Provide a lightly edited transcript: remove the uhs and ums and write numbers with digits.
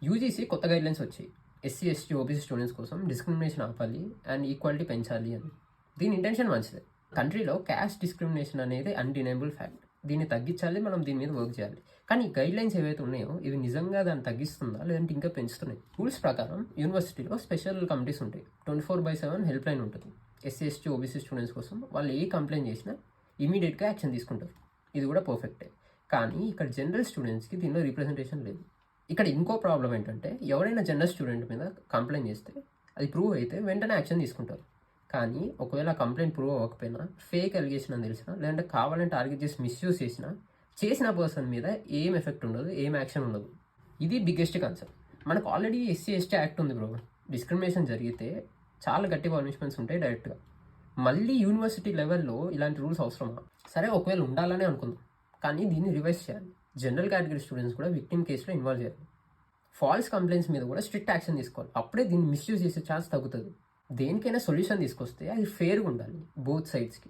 UGC కొత్త guidelines వచ్చాయి. SC, ST, OBC students కోసం డిస్క్రిమినేషన్ ఆపాలి అండ్ ఈక్వాలిటీ పెంచాలి అని. దీని ఇంటెన్షన్ మంచిదే. కంట్రీలో క్యాస్ట్ డిస్క్రిమినేషన్ అనేది అన్డినైబుల్ ఫ్యాక్ట్. దీన్ని తగ్గించాలి, మనం దీని మీద వర్క్ చేయాలి. కానీ గైడ్లైన్స్ ఏవైతే ఉన్నాయో ఇవి నిజంగా దాన్ని తగ్గిస్తుందా లేదంటే ఇంకా పెంచుతున్నాయి? రూల్స్ ప్రకారం యూనివర్సిటీలో స్పెషల్ కమిటీస్ ఉంటాయి. 24/7 హెల్ప్ లైన్ ఉంటుంది ఎస్సీ, ఎస్టీ, ఓబీసీ స్టూడెంట్స్ కోసం. వాళ్ళు ఏ కంప్లైంట్ చేసినా ఇమీడియట్గా యాక్షన్ తీసుకుంటారు. ఇది కూడా పర్ఫెక్టే. కానీ ఇక్కడ జనరల్ స్టూడెంట్స్కి దీనిలో రిప్రజెంటేషన్ లేదు. ఇక్కడ ఇంకో ప్రాబ్లం ఏంటంటే ఎవరైనా జనరల్ స్టూడెంట్ మీద కంప్లైంట్ చేస్తే అది ప్రూవ్ అయితే వెంటనే యాక్షన్ తీసుకుంటారు. కానీ ఒకవేళ కంప్లైంట్ ప్రూవ్ అవ్వకపోయినా, ఫేక్ అలిగేషన్ అని తెలిసినా, లేదంటే కావాలని టార్గెట్ చేసి మిస్యూజ్ చేసిన పర్సన్ మీద ఏం ఎఫెక్ట్ ఉండదు, ఏం యాక్షన్ ఉండదు. ఇది బిగ్గెస్ట్ కన్సర్న్. మనకు ఆల్రెడీ ఎస్సీ, ఎస్టీ యాక్ట్ ఉంది బ్రో. డిస్క్రిమినేషన్ జరిగితే చాలా గట్టి పనిష్మెంట్స్ ఉంటాయి డైరెక్ట్గా. మళ్ళీ యూనివర్సిటీ లెవెల్లో ఇలాంటి రూల్స్ అవసరమా? సరే, ఒకవేళ ఉండాలనే అనుకుందాం, కానీ దీన్ని రివైజ్ చేయాలి. జనరల్ కేటగిరీ స్టూడెంట్స్ కూడా విక్టిమ్ కేసులో ఇన్వాల్వ్ చేయాలి. ఫాల్స్ కంప్లైంట్స్ మీద కూడా స్ట్రిక్ట్ యాక్షన్ తీసుకోవాలి. అప్పుడే దీన్ని మిస్యూజ్ చేసే ఛాన్స్ తగ్గుతుంది. దేనికైనా సొల్యూషన్ తీసుకొస్తే అది ఫేర్గా ఉండాలి బోత్ సైడ్స్కి.